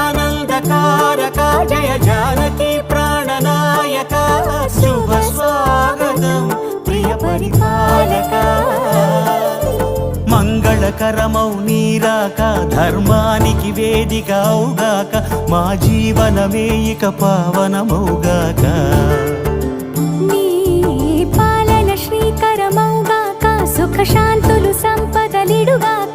జగదానందకారక జయ జానకి ప్రాణనాయక శుభ స్వాగతం ప్రియ పరిపాలక మంగళకరమౌ నీరాక ధర్మానికి వేదిక అవుగాక మా జీవనమే ఇక పావనమౌగాక నీ పాలన శ్రీకరమౌగాక సుఖ శాంతులు సంపదలిడుగాక